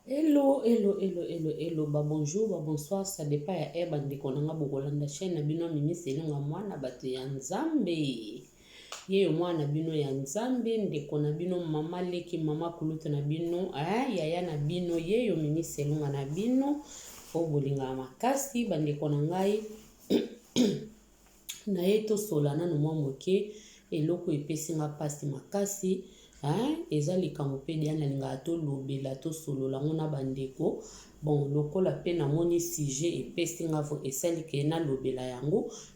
Hello, hello, hello, hello, hello. Ba bonjour, ba bonsoir, ça dépend ya eba ndeko nanga bokolanda chaîne na bino mimi selunga mwana bato ya Nzambe. Yeyo mwana bino ya Nzambe ndeko na bino mama leki mama kuluto na bino, yaya na bino yeyo mimi selunga na bino. O bolinga makasi bandeko na ngai. Na yeto solana no mwa moke eloko epesi nga pasi makasi. Eza likambo pe dia na linga to lobela to solola ngona bandeko. Bon lokola pe na moni sujet epesi nga vo esali ke na lobela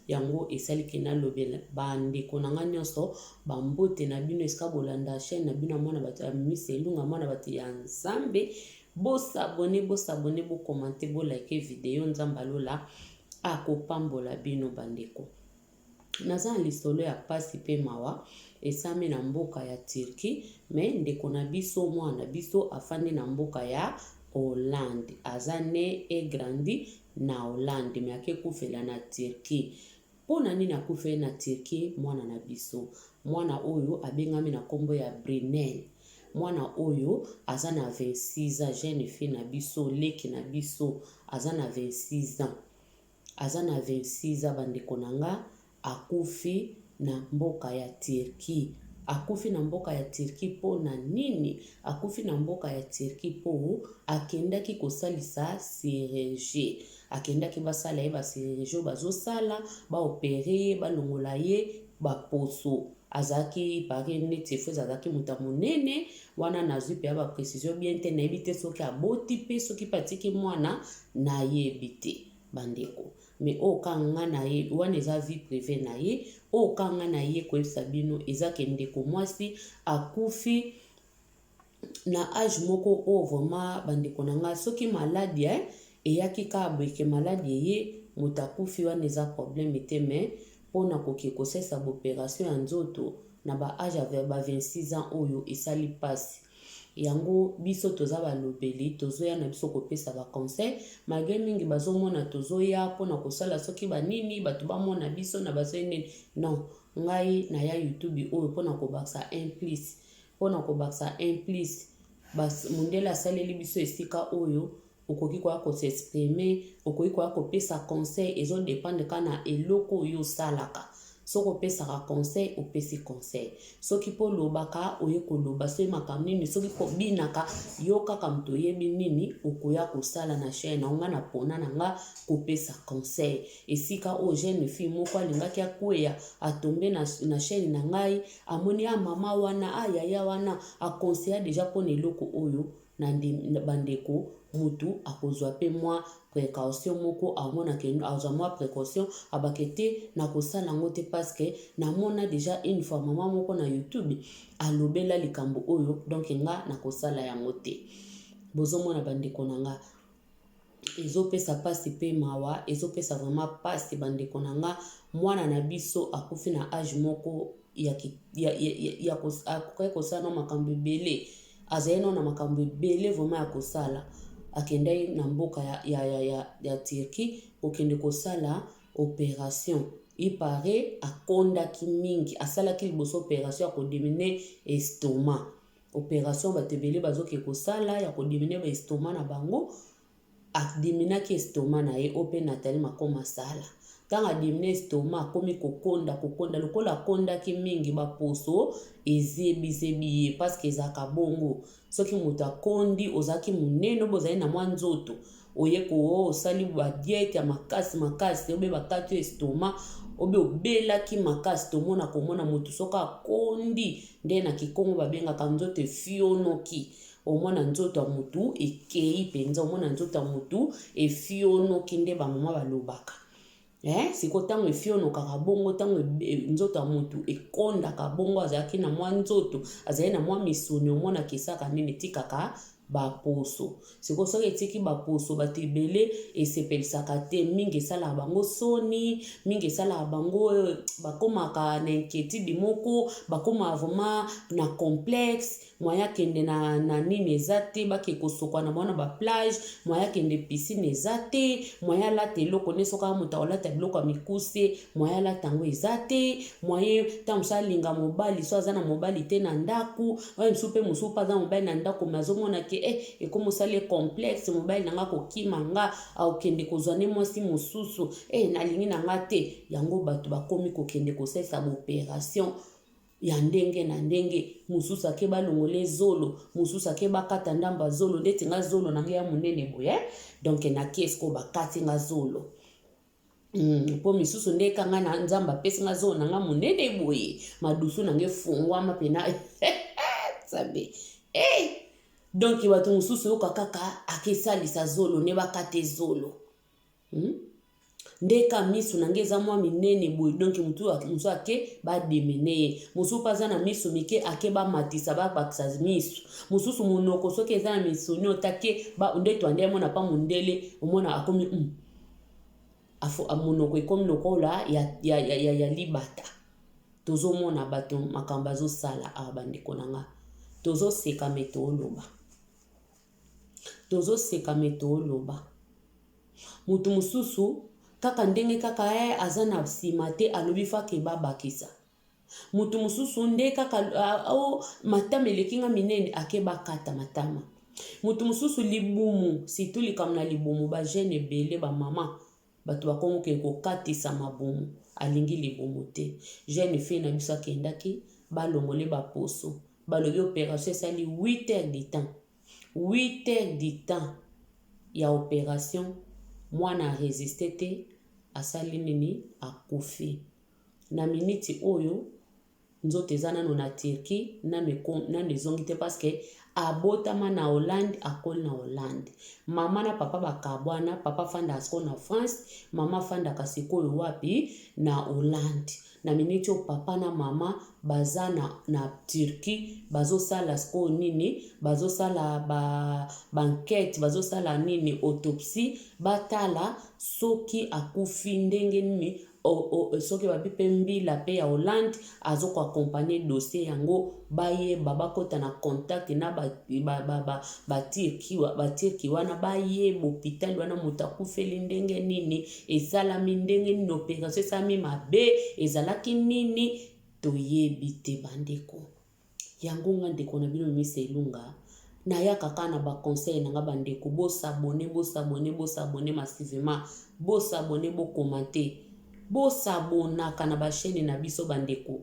yango esali ke na lobela bandeko na nga nyonso bambote na bino eska bolanda chaîne na bino mwana bato ya miselunga mwana bato ya Nzambe. Bo s'abonner bo commenter bo like video Nzamba lola akopambola bino bandeko. Naza lisolo ya pasi pe mawa esame na mboka ya Turquie me ndeko na biso mwana biso afandi na mboka ya Hollande azane e grandi na Hollande me ake kufela na Turquie. Pona nini akufela na Turquie mwana na biso mwana oyo abengami na kombo ya Brunel. Mwana oyo aza na 26 ans jeune fille na biso leki na biso aza na 26 ans. Aza na 26 ans bandeko nanga akufi na mboka ya Turquie. Akufi na mboka ya Turquie po na nini? Akufi na mboka ya Turquie po akendaki kosalisa chirurgie. Akendaki basala ye ba chirurgie bazo sala ba opérer ba longola ye ba poso. Azaki pare neti fo azaki muta monene wana nazwi pe ba précision bien te na ebite soki aboti pe soki patiki mwana na yebite bandeko. Me o kanga na ye wana eza vie privée na ye o kanga na ye koyebisa bino eza ke ndeko mwasi akufi na age moko o vraiment bandeko na nga soki maladie eyaki ka boyeke maladie ye moto akufi wana eza problème te me mpona koki kosesa baopération ya nzoto na ba age ya ba 26 ans oyo esali pasi. Yango biso toza balobeli tozoya na biso kopesa ba conseil malgré mingi bazomona tozoya pona kosala soki banini bato bamona biso na bazene non ngai na ya YouTube oyo pona kobaksa 1+ pona kobaksa 1+ bas mundela saleli biso esika oyo okoki kwa ko s'exprimer okoki kwa kopesa conseil ezo dépendre kana eloko oyo salaka. Soko pesa conseil opesi conseil soki po lobaka oye koloba so makambo nini soki po binaka yo kaka mto yebi nini okoya kosala na chaîne na nga na pona na nga kopesa conseil esika o jeune fille moko alingaki akweya atombe na chaîne na ngai amoni mama wana yaya wana akonseya deja pona eloko oyo na bandeko mutu akozwa pe mwa précaution moko amona ke azwa mwa précaution abakete na kosala ngo te parce que na mona déjà une fois mama moko na YouTube alobela likambo oyo donc nga na kosala yango te. Bozomona bandeko na nga ezopesa pasi pe mawa ezopesa vraiment pasi bandeko na nga mwana na biso akufi na age moko ya kosala makambo ebele azayeno na makambo ebele vraiment ya kosala akendai na mboka ya Turquie okende kosala opération ipare akondaki mingi asalaki liboso opération ya kodimine estomac opération batebele bazoke kosala ya kodimine ba estomac na bango adiminaki estomac na ye ope Nathalie makoma sala tanga dimine estomac komi kokonda lokola kondaki mingi baposo ezebi ye parce que ezaka bongo soki moto akondi ozaki munene bozali na mwa nzoto oye ko osali ba diete ya makasi obe bakati estomac obe obelaki makasi tomona komona moto soka akondi nde na kikongo babengaka nzoto efionoki omona nzoto ya mutu ekei penza omona nzoto ya mutu efionoki nde bamama balobaka siko tango efionokaka bongo tango nzoto ya mutu ekondaka bongo azalaki na mwa nzoto azali na mwa misuni omona kesaka nini tikaka baposo siko soki etiki baposo bato ebele esepelisaka te mingi esalaka bango soni mingi esalaka bango bakomaka na inquiétude moko bakomaka vraiment na complexe moya kende na nini ezate bake kosokwa na mwana ba plage moya kende piscine ezate moya lata eloko ne soka muta olata biloko ya mikuse moya lata ngo ezate moye ta musalinga mobali so azana mobali te na ndaku oye msupe musupa za mobali na ndaku mazomona ke eko musale complexe mobali nanga kokima nga au kende kozwane mwasi mususu nalingi nanga te yango bato bakomi kokende kosesa opération ya ndenge na ndenge mususu ake balongole zolo mususu ake bakata ndamba zolo ndeti nga zolo nange ya munene boye donc na kesko bakati nga zolo po misusu ndeka nga na nzamba pesi nga zolo nanga munene boye madusu nange fungwama pena sabe donc watu mususu yoka kaka akesalisa zolo ne bakate zolo ndeka misu nangeza mwa minene boy donc mutu ake ba demene musu paza na misu mike ake ba matisa ba baksa misu mususu munoko soke eza na misu ni otake ba ndeto ande mona pa mundele omona akomi afo amunoko ekomi lokola ya libata tozo mona bato makamba zo sala abandeko nanga tozo seka meto oloba mutu mususu kaka ndenge kaka azana sima te alobi fake babakisa mutu mususu nde kaka matama elekinga minene ake bakata matama mutu mususu libumu situ likamna libumu ba jeune bele ba mama bato bakomoke kokatisa mabumu alingi libumu te jeune fille na biso akendaki balongole baposo balobi opération esali 8 heures de temps 8 heures de temps ya opération mwana resisté te asali nini akufi na miniti oyo nzoto eza nano na Turquie nano ezongi te parce que abotama na Hollande akoli na Hollande mama na papa bakabwana papa fanda asko na France mama fanda kasikoyo wapi na Hollande na miniti o papa na mama baza na Turquie bazosala sko nini bazosala banquete bazosala nini autopsie batala soki akufi ndenge nini soki babipe mbila pe ya Hollande azoko accompagner dossier yango baye babakota na contact na batirki wana baye hôpital wana mutakufeli ndenge nini esalami ndenge nini opération esalami mabe ezalaki nini toyebi te bandeko yango nga ndeko na bino misa elunga na ya kaka na ba conseil nanga bandeko bosabone massivement bosabone commenter bosabonaka na ba chaîne na biso bandeko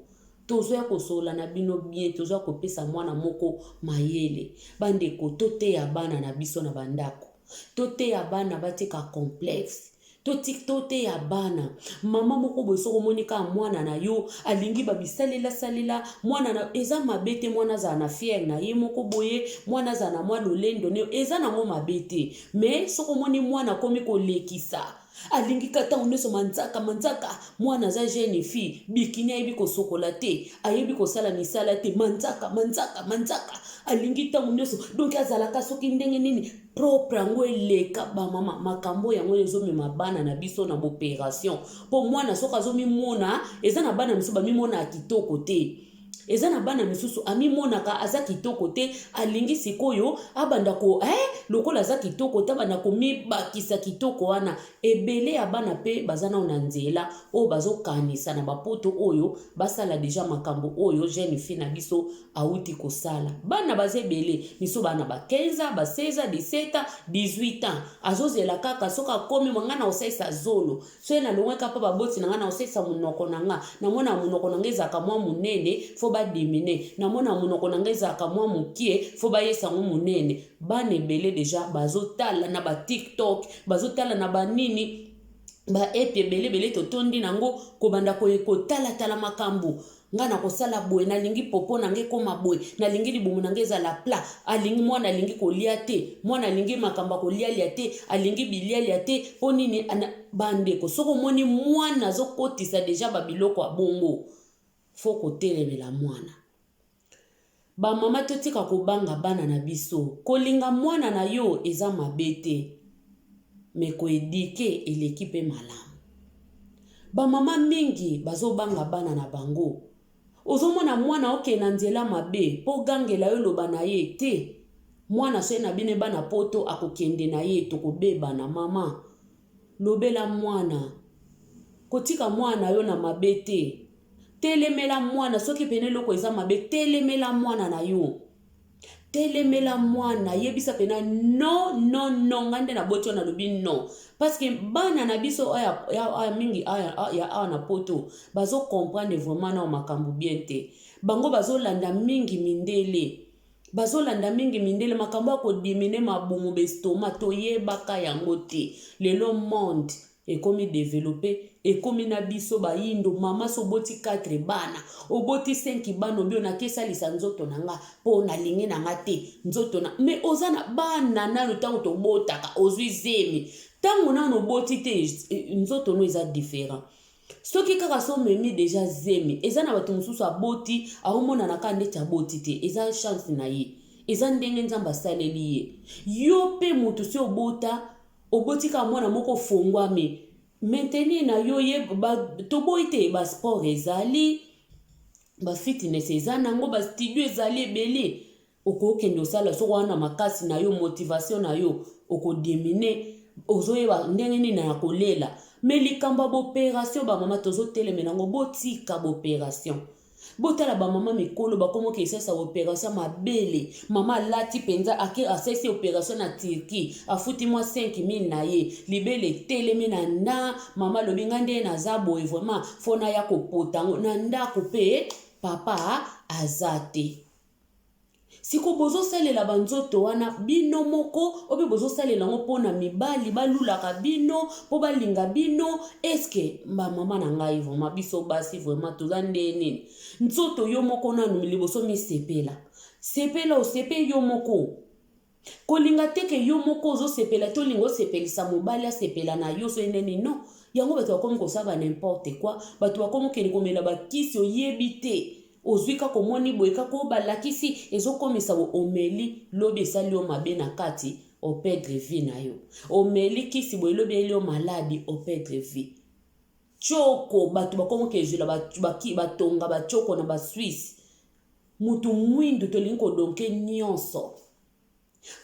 tozo ya kosola na bino bien tozo ya kopesa mwana moko mayele bandeko tote ya bana na biso na bandako tote ya bana batika complexe tote ya bana mama moko bosoko monika mwana na yo alingi babisalela mwana na eza mabete mwana za na fier na ye moko boye mwana za na mwa lolendo ne eza na ngo mabete mais soko moni mwana komi kolekisa alingi kata uneso manzaka mwana za jeune fille bikini ayebi kosokola te ayebi kosala misala te manzaka alingi ta uneso donc azalaka soki ndenge nini propre yango eleka ba mama makambo yango ezomema bana na biso na opération po mwana soka azomimona eza na bana miso bamimona akitoko te eza na bana misusu amimonaka aza kitoko te alingi sikoyo abanda ko lokola aza kitoko te abanda komibakisa kitoko wana ebele ya bana pe bazana na nzela o bazokanisa na bapoto oyo basala deja makambo oyo jeune fille na biso auti kosala bana bazebele miso bana ba 15 ba 16 17 18 ans azozela kaka soka komi mangana osaisa zolo so na longeka pa baboti nanga osaisa munoko nanga na mona munoko nanga ezaka mwa munene fo ba dimine na mona munoko nanga ezaka mwa mukie fo ba yesa ngo munene bana ebele deja bazotala na ba TikTok bazotala na ba nini ba epi ebele totondi nango kobanda kotala makambo ngana kosala boye nalingi popo nange koma boye nalingi libumu nange ezala pla alingi mwana alingi kolia te mwana alingi makamba kolia te alingi bilia te po nini bandeko soko moni mwana azokotisa deja babiloko abongo fo kotelemela mwana ba mama totika kobanga bana na biso kolinga mwana na yo eza mabete me koedike eleki pe malamu ba mama mingi bazobanga bana na bango ozomona mwana oke na nzela mabe po gangela yo loba na ye te. Mwana so na bine bana poto akokende na ye tokobeba na mama. Lobela mwana. Kotika mwana yo na mabe te. Telemela mwana soki pene loko eza mabe telemela mwana na yo. Telemela mwana yebisa pena no ngande na botyo na lobi no. Parce que bana na biso ya mingi ya na poto bazo comprendre vraiment na makambu bien te. Bango bazo landa mingi mindele. Bazolanda mingi mindele makambo ya kodimine mabumu bestoma toyebaka yango te. Lelo monde ekomi développé ekomi na biso bayindo mama so boti 4 bana oboti 5 bana obio na kesalisa nzoto nanga po na lingi nanga te nzoto na mais ozana bana nanu tango to botaka ozwi zemi tango nanu boti te nzoto no eza différent. Soki kaka so memi déjà zemi eza na bato mususu aboti aomona na kande ta boti te eza chance na ye eza ndenge nzamba saleli ye yo pe mutu si oboti ka mwana moko fongwame maintenir na yo ye toboite ba sport ezali ba fitness eza nango ba studio ezali ebele okokende osala so wana makasi na yo motivation na yo okodimine ozoyeba ndenge nini na kolela. Mais likamba b'opération ba mama tozo teleme nango botika b'opération. Botala ba mama mikolo ba komo ke sesa opération mabele. Mama lati penza ake asesi opération na Turquie. Afuti moi 5000 na ye. Libele teleme na nda mama lobinga nde na zabo et vraiment fona ya kopotango na nda kopé papa azate. Siko bozo salela banzoto wana bino moko obi bozo salela ngo pona mibali balulaka bino po balinga bino eske ba mama na ngai vraiment biso basi vraiment tozande nini nzoto yo moko na numili boso mi sepela o sepe yo moko kolinga teke yo moko ozo sepela to lingo sepelisa mobali asepela na yo so neni no yango bato bakomi kosaba n'importe quoi bato bakomi keni komela bakisi oyebite ozwika komoni boyeka ko balakisi ezokomisa bo omeli lobi esali o mabe na kati o perdre vie na yo omeli kisi boy lobi eli o maladi o perdre vie choko bato bakomo kezula batonga bachoko na ba Suisse mutu mwindu tolingo donke nyonso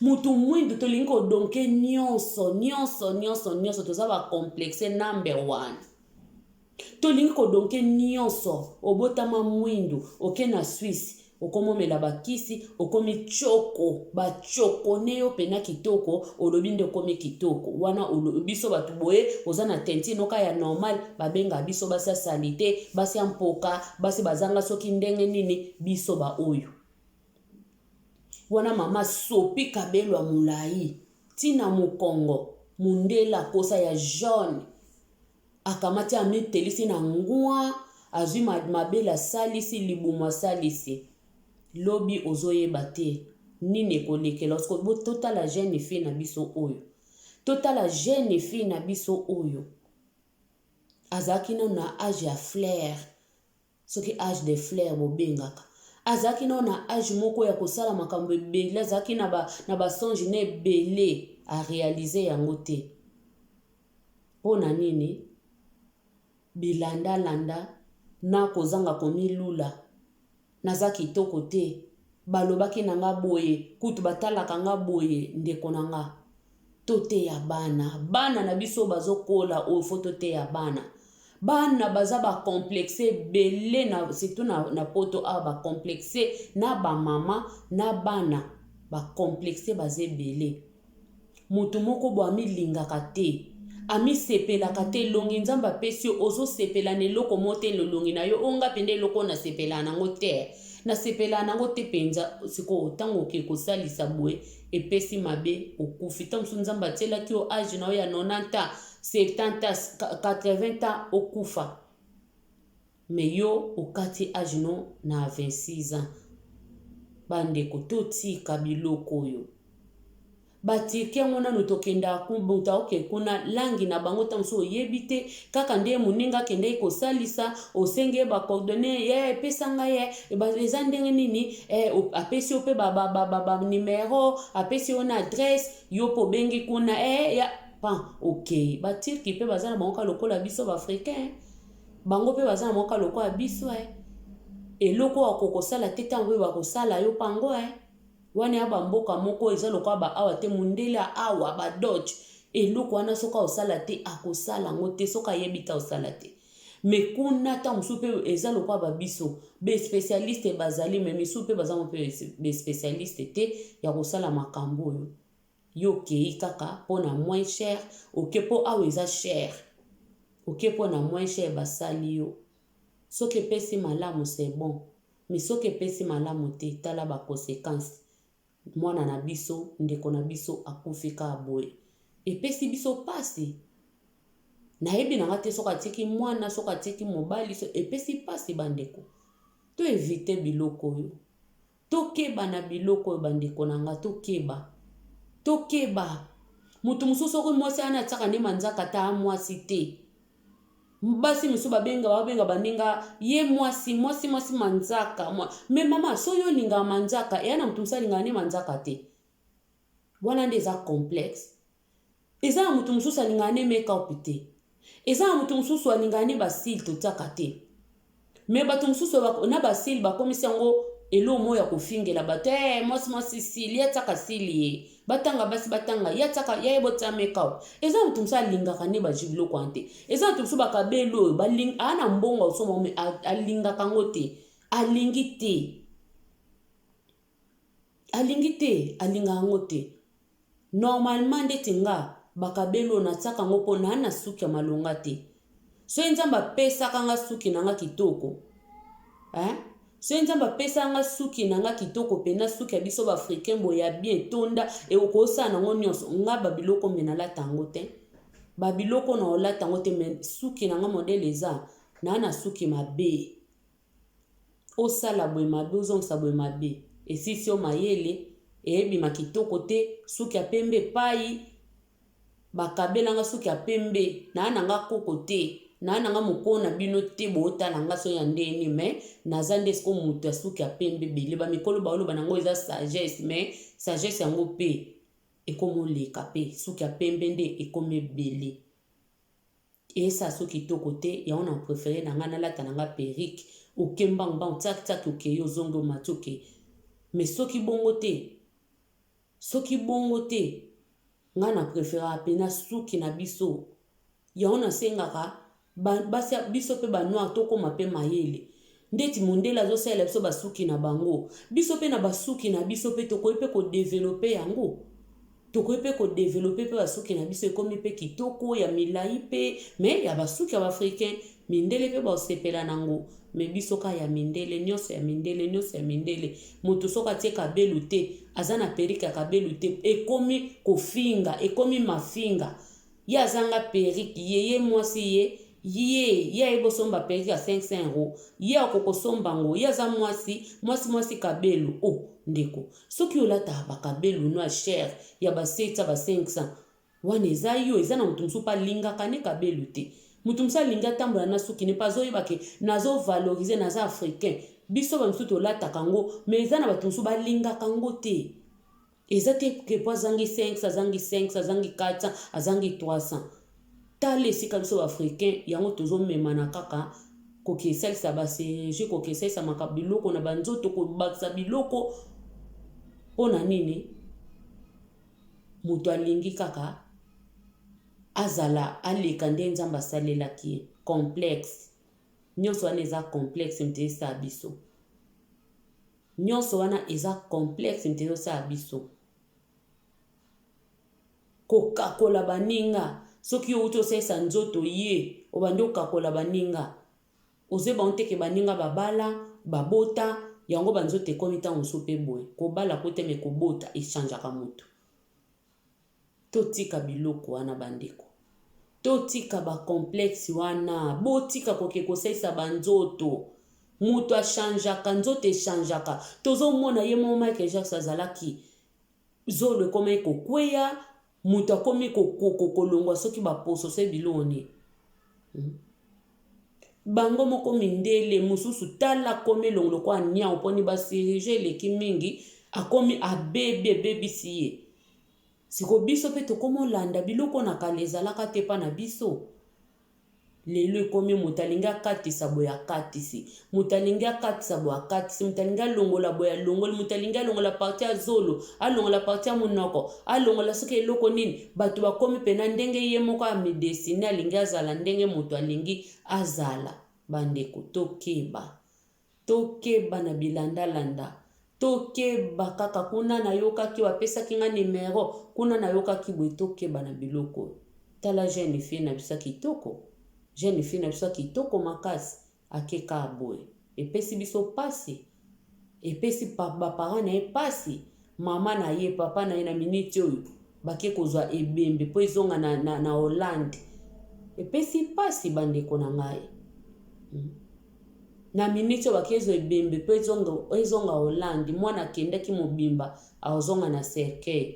mutu mwindu tolingo donke nyonso tozaba complexe number 1 tolingi kodonke nyonso obotama mwindu oke na Suisse okomomela bakisi okomi choko bachoko neyo pena kitoko olobi nde okomi kitoko wana biso batu boye oza na tenti noka ya normal babenga biso basi salite basi mpoka basi bazanga soki ndenge nini biso ba oyo wana mama sopi kabelwa mulai tina mukongo mundela kosa ya jaune akamati ametelisi na ngwa azwi mabela salisi libuma salisi lobi ozoyeba te nini kolekela osko totala jeune fille na biso oyo totala jeune fille na biso oyo azaki na âge ya fleur soki âge de fleur bobengaka azaki na âge moko ya kosala makambo ebele azaki na ba songe ne ebele a réaliser yango te pona nini bilanda na kozanga komilula naza kitoko te balobaki na nga boye kutu batalaka nga boye ndeko na nga tote ya bana na biso bazokola o foto te ya bana baza ba complexe belé na surtout na poto a ba complexe na ba mama na bana ba complexe bazé belé mutu moko bo amilingaka te ami sepelaka te longi nzamba pesi ozo sepela ne loko mote lolongi na yo onga pende loko na sepela nango te na sepela nango te penza siko tango ke kosalisa boye epesi mabe okufi tango nzamba tela ki o age na ya 90 70 80 ans okufa me yo okati age no na 26 ans bande kototi kabiloko yo batike mona nutokenda kumbuta oke kuna langi na bango tamso yebite kaka nde muninga kende ko salisa osenge ba coordonner ye pesanga ye ba ezandenge nini apesi ope ba numero apesi ona adresse yo po bengi kuna ya pa okay batirki pe bazana bango lokola biso ba africain bango pe bazana bango lokola biso eloko akokosala te ntango oyo bakosala yo pango wana ya bamboka moko eza lokola baawa te mundele awa badodge eloko wana soki osala te akosala ngo te soki ayebi te osala te me kuna ntango mosusu mpe eza lokola babiso bespecialiste bazali me misu mpe baza mpe bespecialiste te ya kosala makambo oyo yo okei kaka mpona moins cher oke mpo awa eza cher oke mpona moins cher basali yo soki epesi malamu c'est bon mais soki epesi malamu te tala baconséquence mwana na biso ndeko na biso akufika aboye epesi biso pasi nayebi nanga te soki atiki mwana soki atiki mobali so epesi pasi bandeko to evite biloko oyo tokeba na biloko oyo bandeko nanga tokeba mutu mosusu soki mwasi ana atiaka nde manzaka ta mwasi te basi misu babenga baninga ye mwasi manzaka me mama so yo linga manzaka eyana mutu mosusu alinga ne manzaka te wana nde eza complexe eza na mutu mosusu alinga ne make-up te eza na mutu mosusu alinga ne basile totiaka te me bato mosusu na basile bakomisi yango elo mo ya kofingela bato mwasi sili ya tiaka sili ye batanga basi batanga ya tiaka ya yebota make-up eza mutu mosusu alingaka ne baji biloko wana te eza mutu mosusu bakabelo oyo ana mbongo osoma me alingaka ngo te alingi te alinga yango te normalement ndeti nga bakabelo na tiaka ngo mpo na suki ya malonga te so nzambe apesaka nga suki na nga kitoko so nzambe apesa nga suki na nga kitoko pena suki ya biso baafricain boye ya bien tonda ekosala nango nyonso nga babiloko me nalata yango te babiloko na olata yango te me suki na nga modele eza na suki mabe osala boye mabe ozongisa boye mabe esisi yo mayele eyebima kitoko te suki ya pembe pai bakabelanga suki ya pembe nanga koko te nanga mokona bino te bootala nga so ya ndeni me naza nde siko mutu ya suki ya pembe bele bamikolo baoloba nango eza sagesse me sagesse yango mpe ekomoleka mpe suki ya pembe nde ekomebele esa so kitoko te yango na préféré nanga nalata nanga perike okembangba tiaki okeye ozongi omati oke me soki bongo te nga na préféré pena suki na biso yango nasengaka basi biso pe banoir tokoma pe mayele ndeti mondele azosalela biso basuki na bango biso pe na basuki na biso pe tokoyi pe kodevelope yango tokoyi pe kodevelope pe basuki na biso ekomi pe kitoko ya milai pe me ya basuki ya baafricain mindele pe baosepela nango me biso ka ya mindele nyonso ya mindele moto soki atie kabelu te aza na perike ya kabelu te ekomi kofinga ekomi mafinga ye azanga perike ye mwasi ye ebosomba perike ya 500 € ye akokosomba ngo ye aza mwasi kabelu ndeko soki olata bakabelu no ya cher ya ba 7 ba 500 wana eza na mutu mosusu alingaka ne kabelu te mutu mosusu alingi atambola na suki ne pazoyeba ke nazovalorize naza africain biso bamisusu tolataka ngo me eza na bato mosusu balingaka ngo te eza te kepo azangi 5 azangi 4 azangi 300 tala esika biso baafricain yango tozomema na kaka kokesalisa basergie kokesalisa biloko na banzoto kobakisa biloko mpona nini moto alingi kaka azala aleka nde nzambe asalelaki complexe nyonso wana eza complexe mte esala biso nyonso wana eza complexe mte esala biso kokakola baninga soki outi osalisa nzoto ye obandi okakola baninga ozeba onteke baninga babala babota yango banzoto ekomi ntango mosusu mpe boye kobala kote me kobota echangeaka moto totika biloko wana bandeko totika bacomplexe wana botika koke kosalisa banzoto moto achangeaka nzoto echangeaka tozomona ye mo Michael Jackson azalaki zolo ekoma ekokweya moto akomi kolongwa soki baposo se biloni bango moko mindele mosusu tala komi longolo kwa nyao poni basirige eleki mingi akomi abebisi ye siko biso pe tokomolanda biloko na kala ezalaka te pa na biso lelo ekomi moto alingi akatisa boye akatisi, moto alingi akatisa boye akatisi, moto alingi alongola boye alongoli, moto alingi alongola parti ya zolo, alongola parti ya monoko, alongola soki eloko nini, bato bakomi pena ndenge ye moko amedesine alingi azala ndenge moto alingi azala. Bandeko tokeba na bilandalanda, tokeba kaka kuna nayokaki wapesaki nga nimero, kuna nayokaki boye tokeba na biloko. Tala jeune fille na biso kitoko, jeune fille na biso kitoko makasi, akeka aboye. Epesi biso pasi, epesi baparent na ye pasi, mama na ye, papa na ye na miniti oyo, bake kozwa ebembe po ezonga na Hollande. Epesi pasi bandeko na ngai. Na miniti oyo bake ezwa ebembe po ezonga Hollande, mwana kendaki mobimba, azonga na cercueil.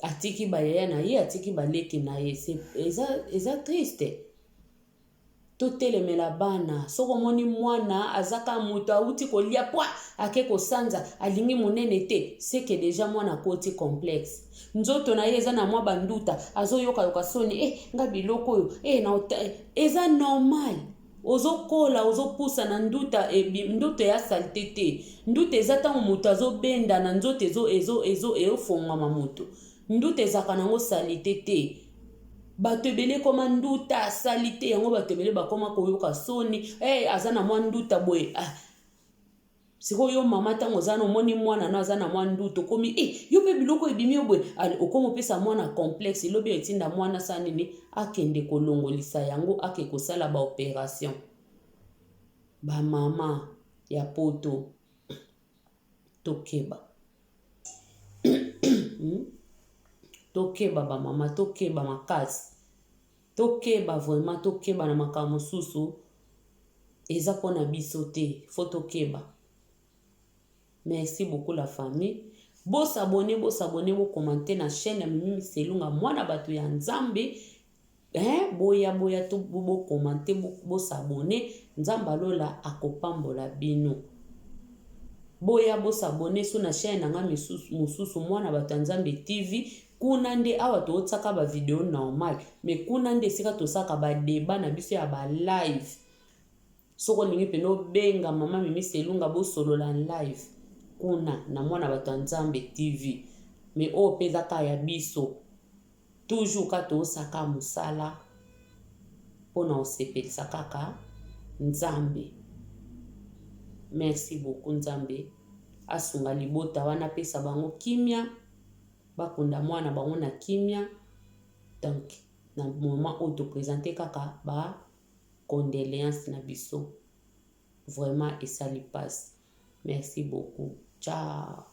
Atiki bayaya na ye, atiki baleki na ye, eza triste. Totelemela bana, soko moni mwana azaka moto auti kolia pwa ake kosanza alingi monene te, seke deja mwana koti complexe. Nzoto na ye eza na mwa banduta, azo yoka soni, nga biloko oyo, eza normal. Ozo kola, ozo pusa na nduta, nduta ya salte te. Nduta eza tango moto azo benda na nzoto ezo fongama moto. Nduta ezaka nango salite te. Bato ebele koma nduta salite, yango bato ebele bakoma koyoka soni, aza na mwa nduta boye. Siko yo mama tango ozana omoni mwana na aza na mwa nduta, komi yo pe biloko ebimi yo boye, okomo pesa mwana complexe, ilobi etinda mwana sanini akende kolongolisa yango, ake kosala ba operation. Ba mama ya poto tokeba. Tokeba ba mama, tokeba makasi. Tokeba vraiment, tokeba na makambo susu. Eza pona biso te, faut tokeba. Merci beaucoup la famille. Bo s'abonner, bo commenter na chaîne ya Mimi Selunga mwana bato ya Nzambe. Boya to bo commenter, bo s'abonner. Nzamba lola akopambola bino. Boya bo s'abonner sur na chaîne nga mususu mwana bato ya Nzambe TV. Kuna nde awa to otsaka ba video normal, mais kuna nde sika to saka ba débat na biso ya ba live. Soko lingi peno benga mama Mimi Selunga bo solola live. Kuna na mwana bato ya Nzambe TV. Mais o peza ka ya biso. Toujours ka to osaka musala pona osepelisa kaka Nzambe. Merci beaucoup Nzambe. Asunga libota wana pesa bango kimia. Bakunda mwana bango na kimia. Donc na moment où te présenter kaka ba condoléances na biso. Vraiment et ça lui passe. Merci beaucoup. Ciao.